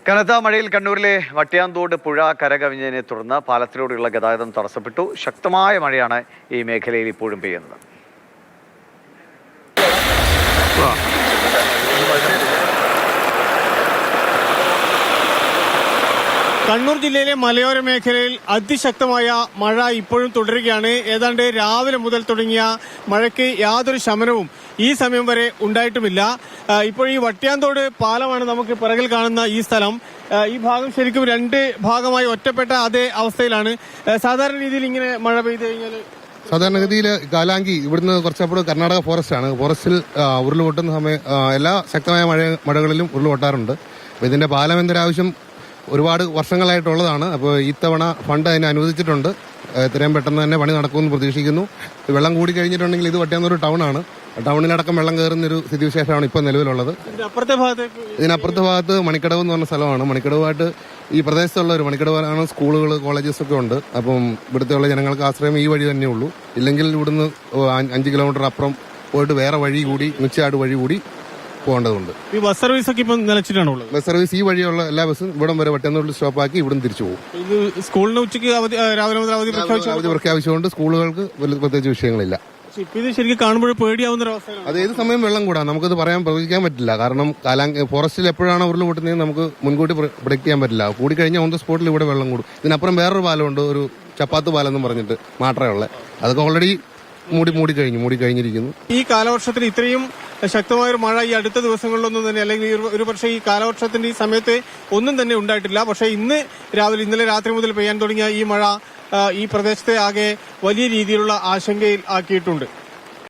കനത്ത മഴയിൽ കണ്ണൂരിലെ വട്ടിയാന്തോട് പുഴ കരകവിഞ്ഞതിനെ തുടർന്ന് പാലത്തിലൂടെയുള്ള ഗതാഗതം തടസ്സപ്പെട്ടു. ശക്തമായ മഴയാണ് ഈ മേഖലയിൽ ഇപ്പോഴും പെയ്യുന്നത്. കണ്ണൂർ ജില്ലയിലെ മലയോര മേഖലയിൽ അതിശക്തമായ മഴ ഇപ്പോഴും തുടരുകയാണ്. ഏതാണ്ട് രാവിലെ മുതൽ തുടങ്ങിയ മഴയ്ക്ക് യാതൊരു ശമനവും ഈ സമയം വരെ ഉണ്ടായിട്ടുമില്ല. ഇപ്പോൾ ഈ വട്ടിയാന്തോട് പാലമാണ് നമുക്ക് പിറകിൽ കാണുന്ന ഈ സ്ഥലം. ഈ ഭാഗം ശരിക്കും രണ്ട് ഭാഗമായി ഒറ്റപ്പെട്ട അതേ അവസ്ഥയിലാണ്. സാധാരണ രീതിയിൽ ഇങ്ങനെ മഴ പെയ്തു കഴിഞ്ഞാൽ സാധാരണഗതിയിൽ കാലാങ്കി ഇവിടുന്ന് കുറച്ചപ്പുറം കർണാടക ഫോറസ്റ്റ് ആണ്. ഫോറസ്റ്റിൽ ഉരുൾപൊട്ടുന്ന സമയം എല്ലാ ശക്തമായ മഴകളിലും ഉരുൾപൊട്ടാറുണ്ട്. അപ്പോൾ ഇതിന്റെ പാലം എന്തൊരാവശ്യം ഒരുപാട് വർഷങ്ങളായിട്ടുള്ളതാണ്. അപ്പോൾ ഇത്തവണ ഫണ്ട് അതിന് അനുവദിച്ചിട്ടുണ്ട്. എത്രയും പെട്ടെന്ന് തന്നെ പണി നടക്കുമെന്ന് പ്രതീക്ഷിക്കുന്നു. വെള്ളം കൂടി കഴിഞ്ഞിട്ടുണ്ടെങ്കിൽ ഇത് വട്ടിയാന്നൊരു ടൗണാണ്. ടൗണിലടക്കം വെള്ളം കയറുന്നൊരു സ്ഥിതിവിശേഷമാണ് ഇപ്പോൾ നിലവിലുള്ളത്. ഇതിനപ്പുറത്തെ ഭാഗത്ത് മണിക്കടവ് എന്ന് പറഞ്ഞ സ്ഥലമാണ്. മണിക്കടവുമായിട്ട് ഈ പ്രദേശത്തുള്ള ഒരു മണിക്കടവാണ് സ്കൂളുകൾ കോളേജസ് ഒക്കെ ഉണ്ട്. അപ്പം ഇവിടുത്തെയുള്ള ജനങ്ങൾക്ക് ആശ്രയം ഈ വഴി തന്നെ ഉള്ളൂ. ഇല്ലെങ്കിൽ ഇവിടുന്ന് 5 കിലോമീറ്റർ അപ്പുറം പോയിട്ട് വേറെ വഴി കൂടി മുച്ചാട് വഴി കൂടി പോകേണ്ടതുണ്ട്. ഈ ബസ് സർവീസ് ഒക്കെ ഇപ്പം നിലച്ചിട്ടാണുള്ളത്. ബസ് സർവീസ് ഈ വഴിയുള്ള എല്ലാ ബസ്സും ഇവിടം വരെ വട്ടിയാന്തോട് സ്റ്റോപ്പാക്കി ഇവിടുന്ന് തിരിച്ചു പോകും. ഇത് സ്കൂളിന് ഉച്ചയ്ക്ക് രാവിലെ മുതൽ അവധി പ്രഖ്യാപിച്ചുകൊണ്ട് സ്കൂളുകൾക്ക് പ്രത്യേകിച്ച് വിഷയങ്ങളില്ല. ഇത് ശരിക്കും കാണുമ്പോൾ പേടിയാവുന്ന ഒരു അവസ്ഥ. അത് ഏത് സമയം വെള്ളം കൂടാം, നമുക്കത് പ്രവചിക്കാൻ പറ്റില്ല. കാരണം ഫോറസ്റ്റിൽ എപ്പോഴാണ് ഉരുൾ പൊട്ടുന്നത് നമുക്ക് മുൻകൂട്ടി പ്രൊഡിക്ട് ചെയ്യാൻ പറ്റില്ല. കൂടിക്കഴിഞ്ഞാൽ ഓൺ ദ സ്പോട്ടിൽ ഇവിടെ വെള്ളം കൂടും. ഇതിനപ്പുറം വേറൊരു പാലമുണ്ട്, ഒരു ചപ്പാത്ത് പാലം എന്ന് പറഞ്ഞിട്ട് മാത്രമേ അതൊക്കെ ഓൾറെഡി മൂടി കഴിഞ്ഞിരിക്കുന്നു. ഈ കാലവർഷത്തിൽ ഇത്രയും ശക്തമായ ഒരു മഴ ഈ അടുത്ത ദിവസങ്ങളിലൊന്നും തന്നെ, അല്ലെങ്കിൽ ഒരു പക്ഷേ ഈ കാലവർഷത്തിന്റെ ഈ സമയത്ത് ഒന്നും തന്നെ ഉണ്ടായിട്ടില്ല. പക്ഷേ ഇന്നലെ രാത്രി മുതൽ പെയ്യാൻ തുടങ്ങിയ ഈ മഴ ഈ പ്രദേശത്തെ ആകെ വലിയ രീതിയിലുള്ള ആശങ്കയിൽ ആക്കിയിട്ടുണ്ട്.